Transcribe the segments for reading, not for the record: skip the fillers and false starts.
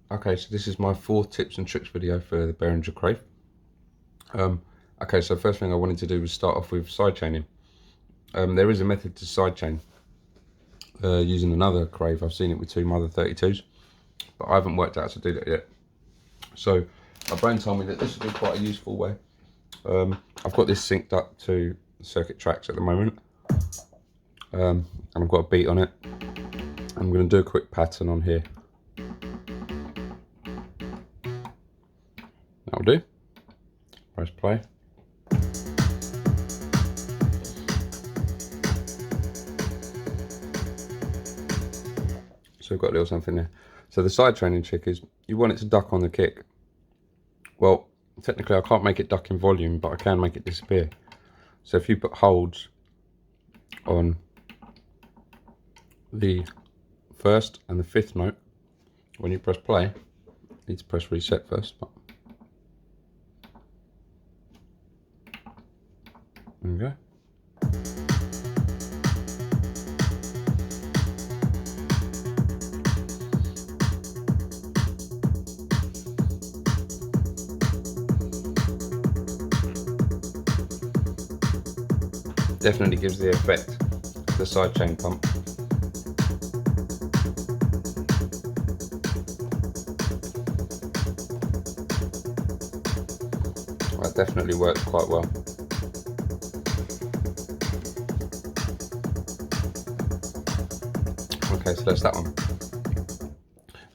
Okay, so this is my 4 tips and tricks video for the Behringer Crave. Okay, so first thing I wanted to do was start off with sidechaining. There is a method to sidechain using another Crave. I've seen it with 2 Mother 32s, but I haven't worked out how to do that yet. So my brain told me that this would be quite a useful way. I've got this synced up to circuit tracks at the moment, and I've got a beat on it. I'm going to do a quick pattern on here. That'll do. Press play. So we've got a little something there. So the side training trick is you want it to duck on the kick. Well, technically I can't make it duck in volume, but I can make it disappear. So if you put holds on the 1st and the 5th note, when you press play, you need to press reset first. But there we go. Definitely gives the effect of the sidechain pump. That definitely works quite well. Okay, so that's that one.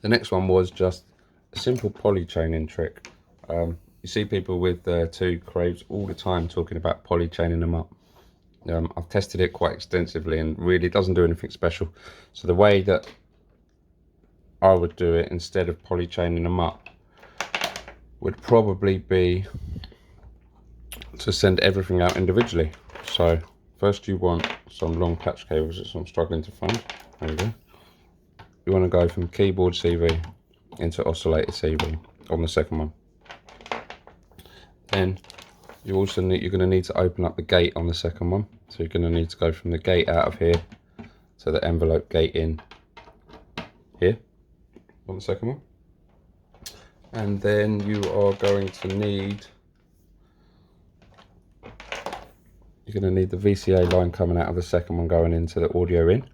The next one was just a simple polychaining trick. You see people with 2 Craves all the time talking about polychaining them up. I've tested it quite extensively and really doesn't do anything special. So the way that I would do it instead of polychaining them up would probably be to send everything out individually. So first you want some long patch cables that I'm struggling to find. There we go. You want to go from keyboard CV into oscillator CV on the second one. Then you also need, you're going to need to open up the gate on the second one. So you're going to need to go from the gate out of here to the envelope gate in here on the second one. And then you are going to need, you're going to need the VCA line coming out of the second one going into the audio in.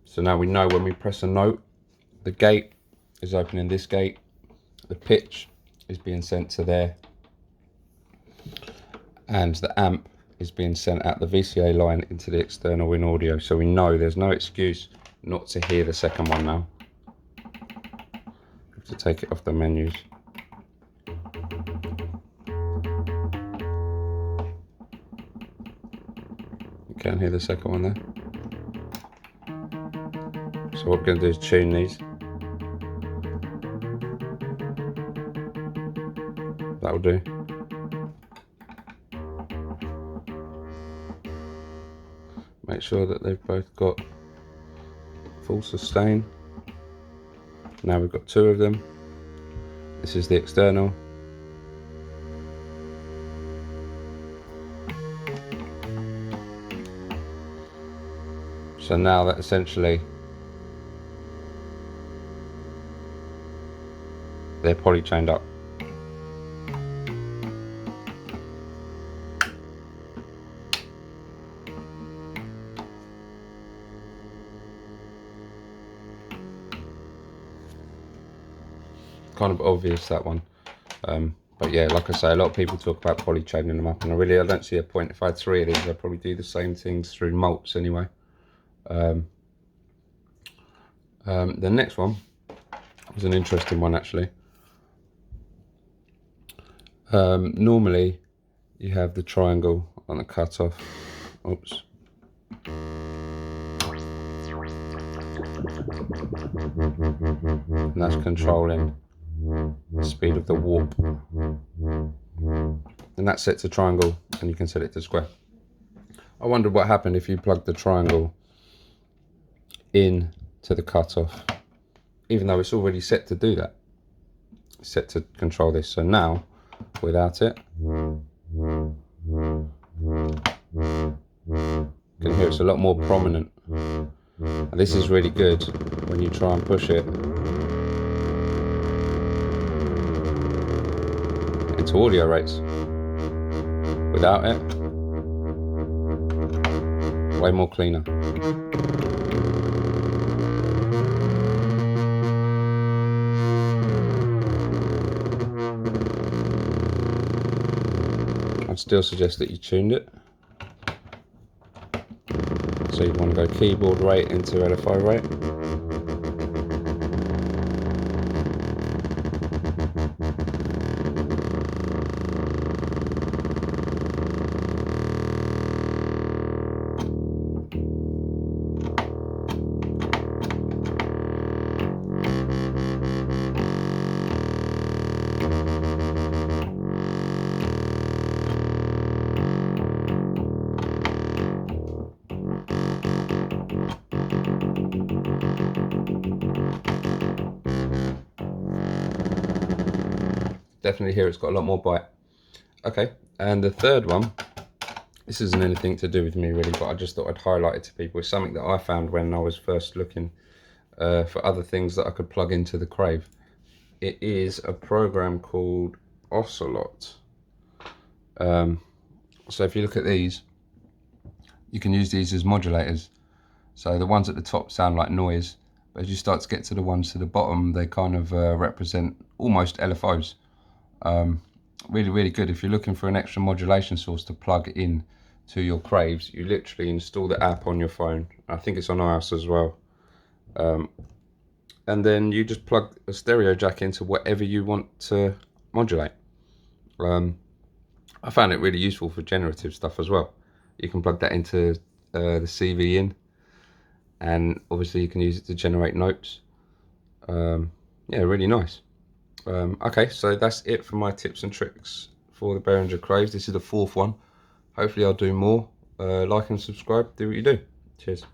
So now we know when we press a note, the gate is opening this gate, the pitch is being sent to there, and the amp is being sent out the VCA line into the external in audio. So we know there's no excuse not to hear the second one now. I have to take it off the menus. You can hear the second one there. So what we're going to do is tune these. That'll do. Make sure that they've both got full sustain. Now we've got 2 of them. This is the external. So now that essentially they're polychained up. Kind of obvious, that one, but yeah, like I say, a lot of people talk about polychaining them up, and I don't see a point. If I had 3 of these, I'd probably do the same things through mults anyway. The next one was an interesting one actually. Normally you have the triangle on the cutoff. Oops. And that's controlling the speed of the warp. And that's set to triangle, and you can set it to square. I wondered what happened if you plugged the triangle in to the cutoff, even though it's already set to do that. It's set to control this. So now, without it, you can hear it's a lot more prominent. And this is really good when you try and push it. into audio rates. Without it, way more cleaner. I'd still suggest that you tuned it. So you want to go keyboard rate into LFO rate. Definitely hear it's got a lot more bite. Okay, and the third one, this isn't anything to do with me really, but I just thought I'd highlight it to people. It's something that I found when I was first looking for other things that I could plug into the Crave. It is a program called Oscellot. So if you look at these, you can use these as modulators. So the ones at the top sound like noise, but as you start to get to the ones to the bottom, they kind of represent almost LFOs. Really, really good. If you're looking for an extra modulation source to plug in to your Craves, you literally install the app on your phone. I think it's on iOS as well. And then you just plug a stereo jack into whatever you want to modulate. I found it really useful for generative stuff as well. You can plug that into the CV in, and obviously you can use it to generate notes. Yeah, really nice. Okay, so that's it for my tips and tricks for the Behringer Craves. This is the fourth one. Hopefully I'll do more. Like and subscribe, do what you do. Cheers.